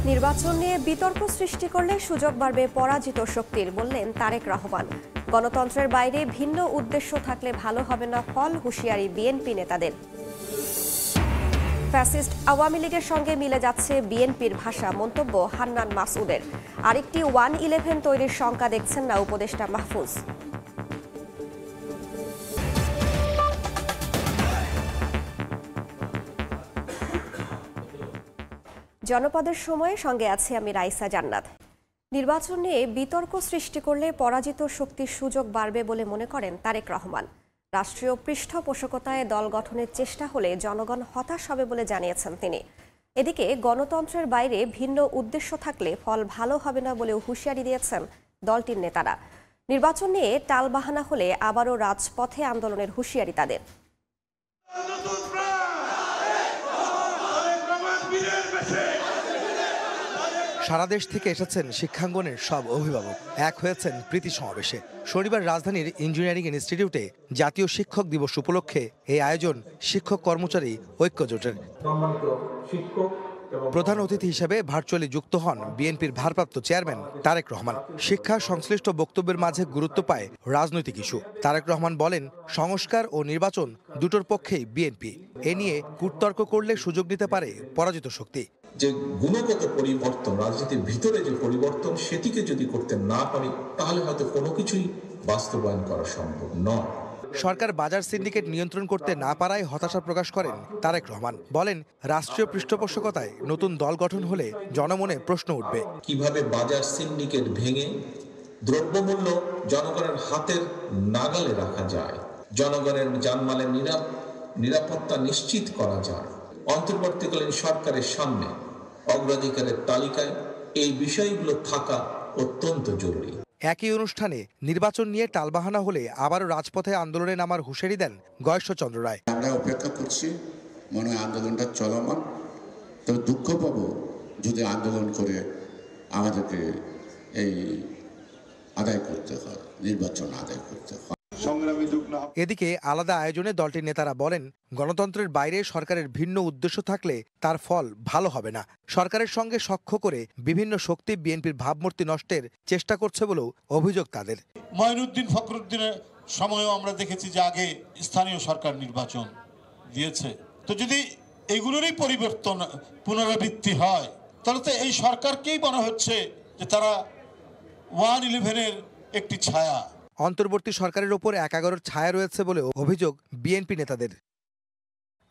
নির্বাচন নিয়ে বিতর্ক সৃষ্টি করলে সুযোগ বাড়বে পরাজিত শক্তির, বললেন তারেক রহমান। গণতন্ত্রের বাইরে ভিন্ন উদ্দেশ্য থাকলে ভালো হবে না ফল, হুঁশিয়ারি বিএনপি নেতাদের। ফ্যাসিস্ট আওয়ামী লীগের সঙ্গে মিলে যাচ্ছে বিএনপির ভাষা, মন্তব্য হান্নান মাসউদের। আরেকটি 1-11 তৈরির শঙ্কা দেখছেন না উপদেষ্টা মাহফুজ। জনপদের সময়ে সঙ্গে আছে আমি রাইসা জান্নাত। নির্বাচন নিয়ে বিতর্ক সৃষ্টি করলে পরাজিত শক্তির সুযোগ বাড়বে বলে মনে করেন তারেক রহমান। রাষ্ট্রীয় পৃষ্ঠপোষকতায় দল গঠনের চেষ্টা হলে জনগণ হতাশ হবে বলে জানিয়েছেন তিনি। এদিকে গণতন্ত্রের বাইরে ভিন্ন উদ্দেশ্য থাকলে ফল ভালো হবে না বলেও হুঁশিয়ারি দিয়েছেন দলটির নেতারা। নির্বাচন নিয়ে টালবাহানা হলে আবারও রাজপথে আন্দোলনের হুঁশিয়ারি তাদের। সারা দেশ থেকে এসেছেন শিক্ষাঙ্গনের সব অভিভাবক, এক হয়েছেন প্রীতি সমাবেশে। শনিবার রাজধানীর ইঞ্জিনিয়ারিং ইনস্টিটিউটে জাতীয় শিক্ষক দিবস উপলক্ষে এই আয়োজন শিক্ষক কর্মচারী ঐক্য জোটের। প্রধান অতিথি হিসেবে ভার্চুয়ালি যুক্ত হন বিএনপির ভারপ্রাপ্ত চেয়ারম্যান তারেক রহমান। শিক্ষা সংশ্লিষ্ট বক্তব্যের মাঝে গুরুত্ব পায় রাজনৈতিক ইস্যু। তারেক রহমান বলেন, সংস্কার ও নির্বাচন দুটোর পক্ষেই বিএনপি। এ নিয়ে কূটতর্ক করলে সুযোগ নিতে পারে পরাজিত শক্তি। যে গুণগত পরিবর্তন, রাজনীতির ভিতরে যে পরিবর্তন, সেটিকে যদি করতে না পারি তাহলে হয়তো কোনো কিছুই বাস্তবায়ন করা সম্ভব নয়। সরকার বাজার সিন্ডিকেট নিয়ন্ত্রণ করতে না পারায় হতাশা প্রকাশ করেন তারেক রহমান। বলেন, রাষ্ট্রীয় পৃষ্ঠপোষকতায় নতুন দল গঠন হলে জনমনে প্রশ্ন উঠবে, কিভাবে বাজার সিন্ডিকেট ভেঙে দ্রব্যমূল্য জনগণের হাতের নাগালে রাখা যায়, জনগণের জানমালের নিরাপত্তা নিশ্চিত করা যায়। অন্তর্বর্তীকালীন সরকারের সামনে অগ্রাধিকারের তালিকায় এই বিষয়গুলো থাকা অত্যন্ত জরুরি। একই অনুষ্ঠানে নির্বাচন নিয়ে টালবাহানা হলে আবারও রাজপথে আন্দোলনে নামার হুঁশিয়ারি দেন গয়েশ্বরচন্দ্র রায়। আমরা অপেক্ষা করছি, মনে হয় আন্দোলনটা চলমান। তবে দুঃখ পাবো যদি আন্দোলন করে আমাদেরকে এই আদায় করতে হয়, নির্বাচন আদায় করতে হয়। এদিকে আলাদা আয়োজনে দলটির নেতারা বলেন, গণতন্ত্রের বাইরে সরকারের ভিন্ন উদ্দেশ্য থাকলে তার ফল ভালো হবে না। সরকারের সঙ্গে সখ্য করে বিভিন্ন শক্তি বিএনপির ভাবমূর্তি নষ্টের চেষ্টা করছে বলেও অভিযোগ তাদের। মঈনুদ্দিন ফখরুদ্দিনের সময়ও আমরা দেখেছি যে আগে স্থানীয় সরকার নির্বাচন দিয়েছে। তো যদি এগুলোরই পরিবর্তন পুনরাবৃত্তি হয়, তাহলে তো এই সরকারকেই মনে হচ্ছে যে তারা 1-11-এর একটি ছায়া। অন্তর্বর্তী সরকারের ওপর 11-র ছায়া রয়েছে বলে অভিযোগ বিএনপি নেতাদের।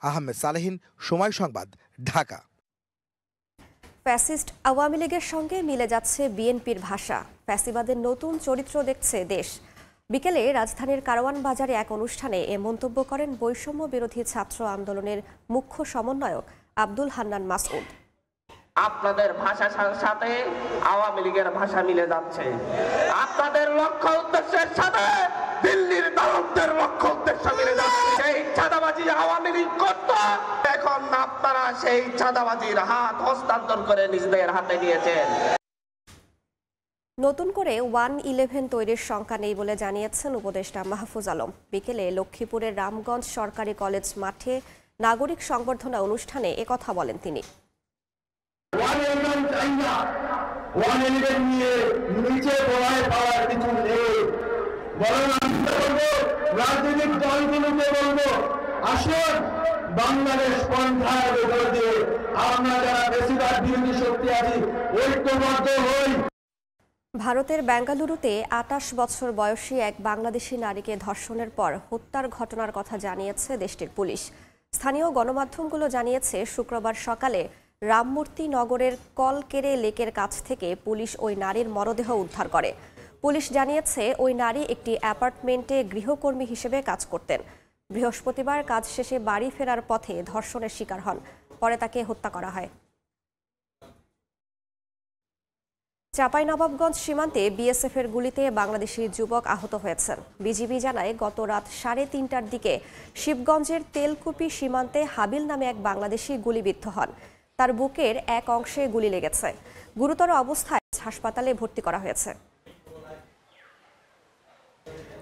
আহমেদ সালেহিন, সময় সংবাদ, ঢাকা। ফ্যাসিস্ট আওয়ামী লীগের সঙ্গে মিলে যাচ্ছে বিএনপির ভাষা, ফ্যাসিবাদের নতুন চরিত্র দেখছে দেশ। বিকেলে রাজধানীর কারওয়ান বাজারে এক অনুষ্ঠানে এ মন্তব্য করেন বৈষম্য বিরোধী ছাত্র আন্দোলনের মুখ্য সমন্বয়ক আব্দুল হান্নান মাসউদ। আপনাদের ভাষার সাথে আওয়ামী লীগের ভাষা মিলে যাচ্ছে। আপনাদের লক্ষ্য উদ্দেশ্যের সাথে দিল্লির দালালদের লক্ষ্য উদ্দেশ্য মিলে যাচ্ছে। সেই চাঁদাবাজি আওয়ামী লীগ করত, এখন আপনারা সেই চাঁদাবাজির হাত হস্তান্তর করে নিজেদের হাতে নিয়েছেন। নতুন করে 1-11 তৈরির শঙ্কা নেই বলে জানিয়েছেন উপদেষ্টা মাহফুজ আলম। বিকেলে লক্ষ্মীপুরের রামগঞ্জ সরকারি কলেজ মাঠে নাগরিক সংবর্ধনা অনুষ্ঠানে একথা বলেন তিনি। রাজনৈতিক দলগুলোকে বলবো, আসুন বাংলাদেশ পন্থার উপর দিয়ে আমরা যারা বেশিরভাগ বিরোধী শক্তি আছি ঐক্যবদ্ধ হই। ভারতের বেঙ্গালুরুতে 28 বছর বয়সী এক বাংলাদেশি নারীকে ধর্ষণের পর হত্যার ঘটনার কথা জানিয়েছে দেশটির পুলিশ। স্থানীয় গণমাধ্যমগুলো জানিয়েছে, শুক্রবার সকালে রামমূর্তি নগরের কলকেরে লেকের কাছ থেকে পুলিশ ওই নারীর মরদেহ উদ্ধার করে। পুলিশ জানিয়েছে, ওই নারী একটি অ্যাপার্টমেন্টে গৃহকর্মী হিসেবে কাজ করতেন। বৃহস্পতিবার কাজ শেষে বাড়ি ফেরার পথে ধর্ষণের শিকার হন, পরে তাকে হত্যা করা হয়। চাঁপাইনবাবগঞ্জ সীমান্তে বিএসএফের গুলিতে বাংলাদেশি যুবক আহত হয়েছেন। বিজিবি জানায়, গত রাত 3:30টার দিকে শিবগঞ্জের তেলকুপি সীমান্তে হাবিল নামে এক বাংলাদেশি গুলিবিদ্ধ হন। তার বুকের এক অংশে গুলি লেগেছে। গুরুতর অবস্থায় হাসপাতালে ভর্তি করা হয়েছে।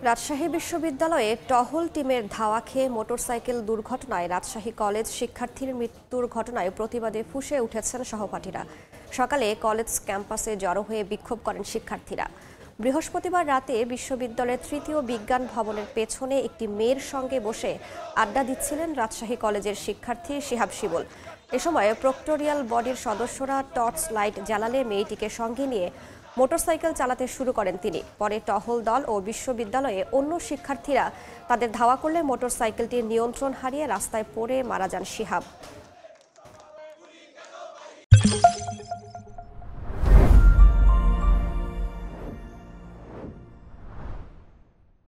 রাজশাহী বিশ্ববিদ্যালয়ে টহল টিমের ধাওয়া খেয়ে মোটরসাইকেল দুর্ঘটনায় রাজশাহী কলেজ শিক্ষার্থীর মৃত্যুর ঘটনায় প্রতিবাদে ফুঁসে উঠেছেন সহপাঠীরা। সকালে কলেজ ক্যাম্পাসে জড়ো হয়ে বিক্ষোভ করেন শিক্ষার্থীরা। বৃহস্পতিবার রাতে বিশ্ববিদ্যালয়ের ৩য় বিজ্ঞান ভবনের পেছনে একটি মেয়ের সঙ্গে বসে আড্ডা দিচ্ছিলেন রাজশাহী কলেজের শিক্ষার্থী শিহাব শিবুল। এ সময় প্রক্টোরিয়াল বডির সদস্যরা টর্চ লাইট জ্বালালে মেয়েটিকে সঙ্গে নিয়ে মোটরসাইকেল চালাতে শুরু করেন তিনি। পরে টহল দল ও বিশ্ববিদ্যালয়ে অন্য শিক্ষার্থীরা তাদের ধাওয়া করলে মোটরসাইকেলটির নিয়ন্ত্রণ হারিয়ে রাস্তায় পড়ে মারা যান শিহাব।